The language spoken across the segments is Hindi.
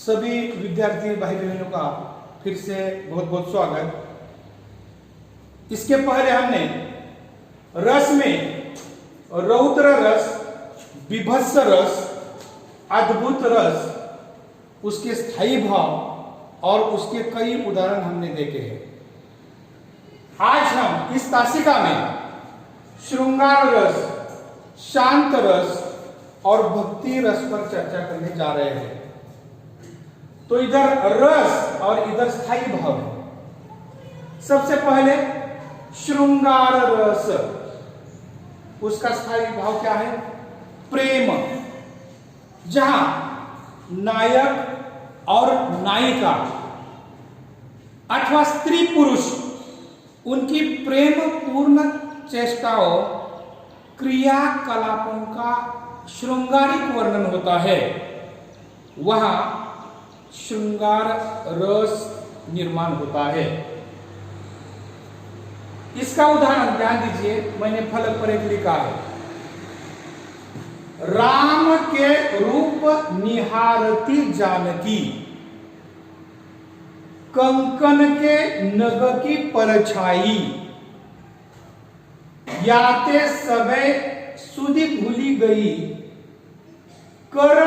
सभी विद्यार्थी भाई बहनों का फिर से बहुत बहुत स्वागत। इसके पहले हमने रस में रौद्र रस, विभत्स रस, अद्भुत रस, उसके स्थायी भाव और उसके कई उदाहरण हमने देखे हैं। आज हम इस तासिका में श्रृंगार रस, शांत रस और भक्ति रस पर चर्चा करने जा रहे हैं। तो इधर रस और इधर स्थायी भाव है। सबसे पहले श्रृंगार रस, उसका स्थायी भाव क्या है? प्रेम, जहां नायक और नायिका अथवा स्त्री पुरुष उनकी प्रेम पूर्ण चेष्टाओं, क्रियाकलापों का श्रृंगारिक वर्णन होता है, वहां श्रृंगार रस निर्माण होता है। इसका उदाहरण ध्यान दीजिए, मैंने फलक पर एक लिखा है, राम के रूप निहारती जानकी, कंकन के नग की परछाई, याते सबे सुधी भूली गई, कर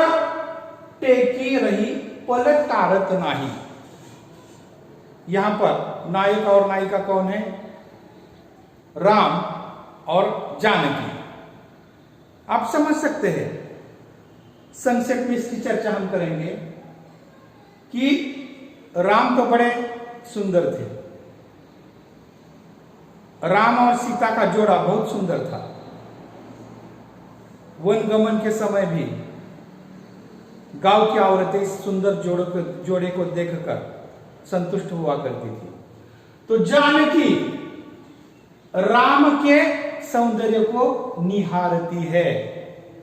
टेकी रही पलट तारत नाही। यहां पर नायक और नायिका कौन है? राम और जानकी। आप समझ सकते हैं। संक्षेप में इसकी चर्चा हम करेंगे कि राम तो बड़े सुंदर थे, राम और सीता का जोड़ा बहुत सुंदर था। वन गमन के समय भी गांव की औरतें इस सुंदर जोड़े को देखकर संतुष्ट हुआ करती थी। तो जानकी राम के सौंदर्य को निहारती है।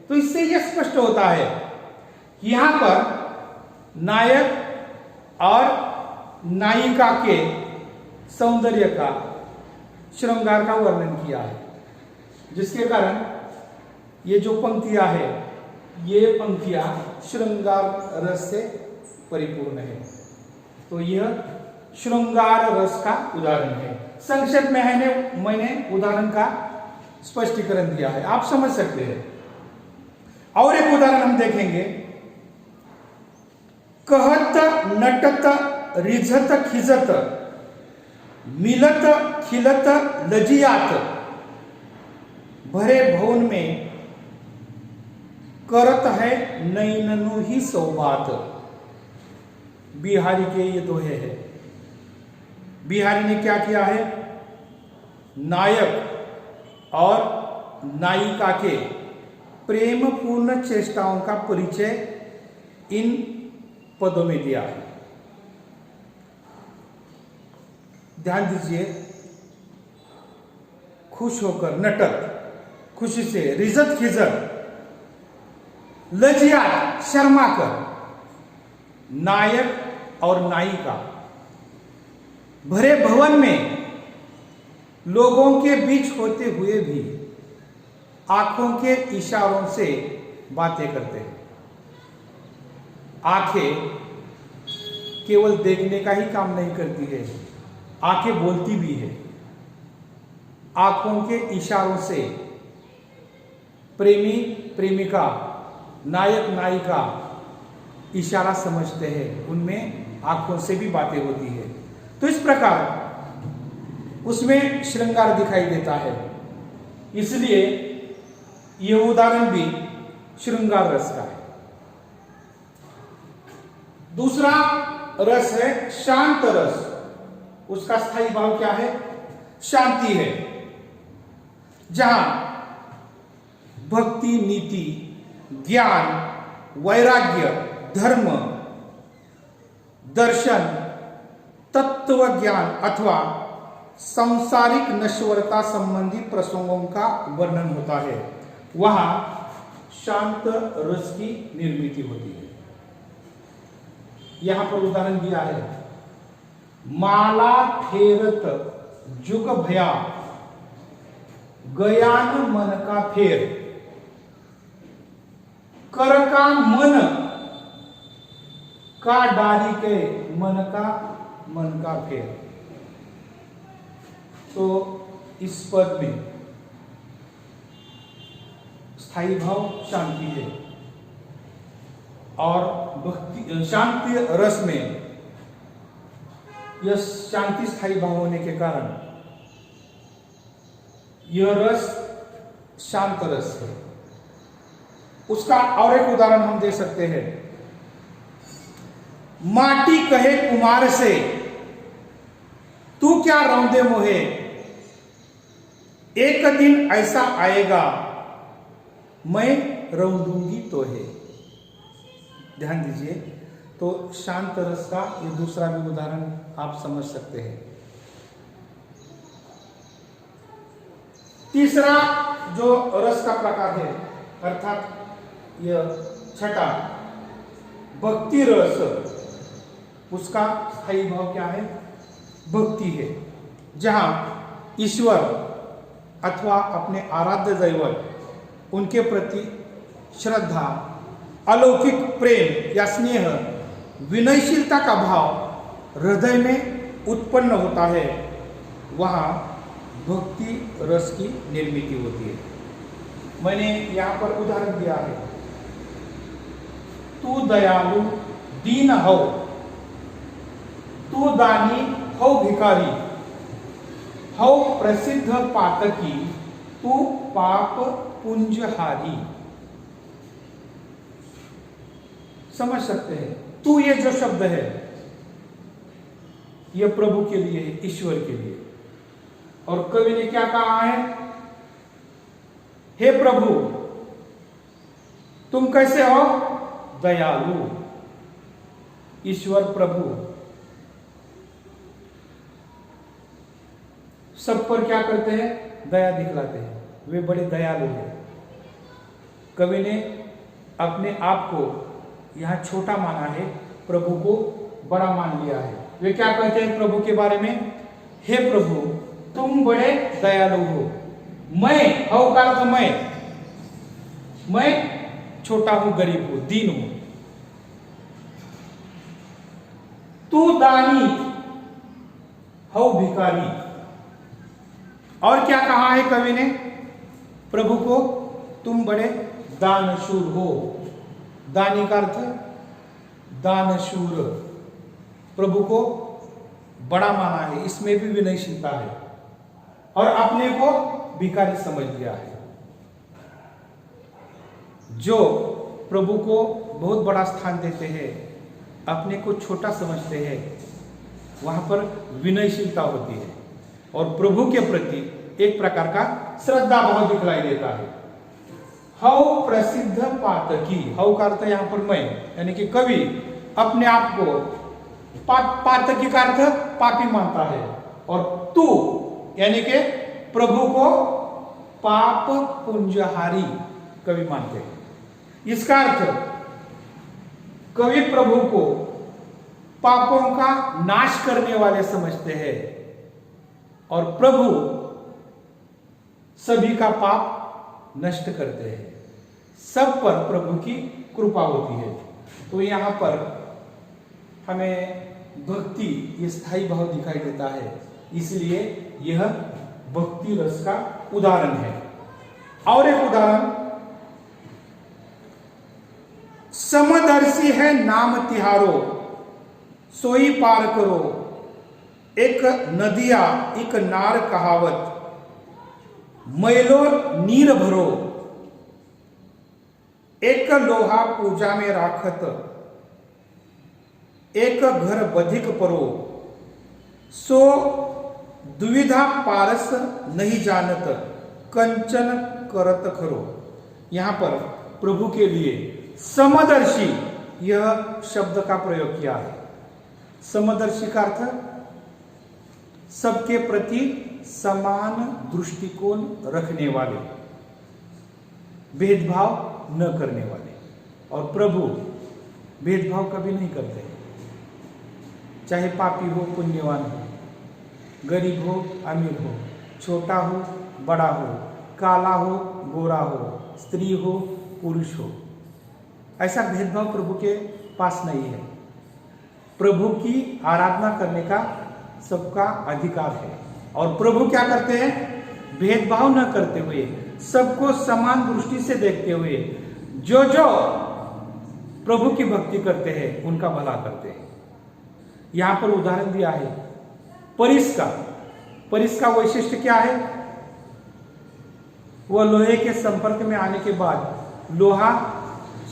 तो इससे यह स्पष्ट होता है कि यहां पर नायक और नायिका के सौंदर्य का, श्रृंगार का वर्णन किया है, जिसके कारण ये जो पंक्तियां है, ये पंक्तियां श्रृंगार रस से परिपूर्ण है। तो यह श्रृंगार रस का उदाहरण है। संक्षेप में है मैंने उदाहरण का स्पष्टीकरण दिया है, आप समझ सकते हैं। और एक उदाहरण हम देखेंगे, कहत नटत रिझत खिजत, मिलत खिलत लजियात, भरे भवन में करत है नैननु ही सौबात। बिहारी के ये दोहे हैं। बिहारी ने क्या किया है? नायक और नायिका के प्रेम पूर्ण चेष्टाओं का परिचय इन पदों में दिया है। ध्यान दीजिए, खुश होकर, नटक खुशी से, रिजत खिजत, लजिया शर्मा कर, नायक और नायिका भरे भवन में लोगों के बीच होते हुए भी आंखों के इशारों से बातें करते हैं। आंखें केवल देखने का ही काम नहीं करती है, आंखें बोलती भी है। आंखों के इशारों से प्रेमी प्रेमिका, नायक नायिका इशारा समझते हैं, उनमें आंखों से भी बातें होती है। तो इस प्रकार उसमें श्रृंगार दिखाई देता है। इसलिए यह उदाहरण भी श्रृंगार रस का है। दूसरा रस है शांत रस। उसका स्थायी भाव क्या है? शांति है, जहां भक्ति, नीति, ज्ञान, वैराग्य, धर्म, दर्शन, तत्व ज्ञान अथवा सांसारिक नश्वरता संबंधी प्रसंगों का वर्णन होता है, वहां शांत रस की निर्मिति होती है। यहां पर उदाहरण दिया है, माला फेरत जुग भया, गयान मन का फेर, कर का मन का डाली के मन का फेर। तो इस पद में स्थायी भाव शांति है और भक्ति शांति रस में यह शांति स्थायी भाव होने के कारण यह रस शांत रस है। उसका और एक उदाहरण हम दे सकते हैं। माटी कहे कुमार से, तू क्या रौंदे मोहे, एक दिन ऐसा आएगा मैं रौंदूंगी तो है। ध्यान दीजिए। तो शांत रस का ये दूसरा भी उदाहरण आप समझ सकते हैं। तीसरा जो रस का प्रकार है अर्थात यह छठा भक्ति रस, उसका स्थायी भाव क्या है? भक्ति है, जहां ईश्वर अथवा अपने आराध्य दैवत उनके प्रति श्रद्धा, अलौकिक प्रेम या स्नेह, विनयशीलता का भाव हृदय में उत्पन्न होता है, वहां भक्ति रस की निर्मिति होती है। मैंने यहां पर उदाहरण दिया है, तू दयालु दीन हो, तू दानी हो भिखारी, हो प्रसिद्ध पातकी, तू पाप पुंजहारी। समझ सकते हैं? तू ये जो शब्द है यह प्रभु के लिए है, ईश्वर के लिए। और कवि ने क्या कहा है? हे प्रभु तुम कैसे हो? दयालु। ईश्वर प्रभु सब पर क्या करते हैं? दया दिखलाते हैं, वे बड़े दयालु हैं। कवि ने अपने आप को यहां छोटा माना है, प्रभु को बड़ा मान लिया है। वे क्या कहते हैं प्रभु के बारे में? हे प्रभु तुम बड़े दयालु हो। मैं हूं का अर्थ मैं छोटा हूं, गरीब हूं, दीन हूं। तू दानी हो भिखारी। और क्या कहा है कवि ने प्रभु को? तुम बड़े दानशूर हो। दानी का अर्थ दानशूर। प्रभु को बड़ा माना है, इसमें भी विनयशीलता है, और अपने को भिखारी समझ लिया है। जो प्रभु को बहुत बड़ा स्थान देते हैं, अपने को छोटा समझते हैं, वहां पर विनयशीलता होती है और प्रभु के प्रति एक प्रकार का श्रद्धा भाव दिखलाई देता है। हौ प्रसिद्ध पातकी, हौ का अर्थ यहां पर मैं, यानी कि कवि अपने आप को पातकी का अर्थ पापी मानता है, और तू यानी कि प्रभु को पाप पुंजहारी कवि मानते हैं। इसका अर्थ कवि प्रभु को पापों का नाश करने वाले समझते हैं, और प्रभु सभी का पाप नष्ट करते हैं। सब पर प्रभु की कृपा होती है। तो यहां पर हमें भक्ति ये स्थायी भाव दिखाई देता है, इसलिए यह भक्ति रस का उदाहरण है। और एक उदाहरण, समदर्शी है नाम तिहारो, सोई पार करो, एक नदिया एक नार कहावत, मैलो नीर भरो, एक लोहा पूजा में राखत, एक घर बधिक परो, सो दुविधा पारस नहीं जानत, कंचन करत खरो। यहां पर प्रभु के लिए समदर्शी यह शब्द का प्रयोग किया है। समदर्शी का अर्थ सबके प्रति समान दृष्टिकोण रखने वाले, भेदभाव न करने वाले। और प्रभु भेदभाव कभी नहीं करते, चाहे पापी हो पुण्यवान हो, गरीब हो अमीर हो, छोटा हो बड़ा हो, काला हो गोरा हो, स्त्री हो पुरुष हो, ऐसा भेदभाव प्रभु के पास नहीं है। प्रभु की आराधना करने का सबका अधिकार है। और प्रभु क्या करते हैं? भेदभाव न करते हुए, सबको समान दृष्टि से देखते हुए जो जो प्रभु की भक्ति करते हैं उनका भला करते हैं। यहां पर उदाहरण दिया है परिस का। परिस का वैशिष्ट्य क्या है? वह लोहे के संपर्क में आने के बाद लोहा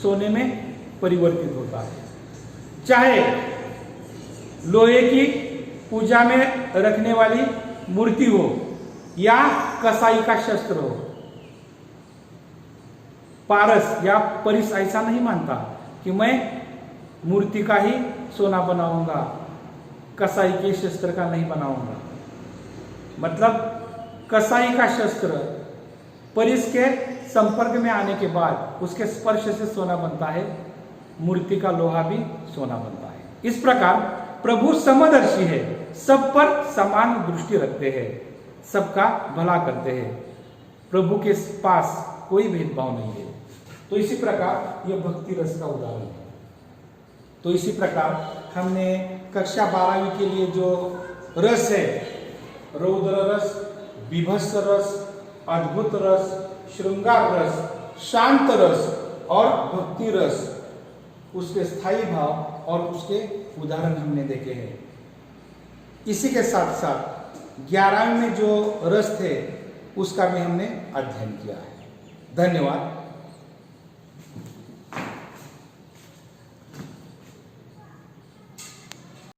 सोने में परिवर्तित होता है। चाहे लोहे की पूजा में रखने वाली मूर्ति हो या कसाई का शस्त्र हो, पारस या परिस ऐसा नहीं मानता कि मैं मूर्ति का ही सोना बनाऊंगा, कसाई के शस्त्र का नहीं बनाऊंगा। मतलब कसाई का शस्त्र परिस के संपर्क में आने के बाद उसके स्पर्श से सोना बनता है, मूर्ति का लोहा भी सोना बनता है। इस प्रकार प्रभु समदर्शी है, सब पर समान दृष्टि रखते हैं, सबका भला करते हैं। प्रभु के पास कोई भेदभाव नहीं है। तो इसी प्रकार यह भक्ति रस का उदाहरण है। तो इसी प्रकार हमने कक्षा 12वीं के लिए जो रस है, रौद्र रस, बीभत्स रस, अद्भुत रस, श्रृंगार रस, शांत रस और भक्ति रस, उसके स्थायी भाव और उसके उदाहरण हमने देखे हैं। इसी के साथ साथ 11वीं में जो रस थे उसका भी हमने अध्ययन किया है। धन्यवाद।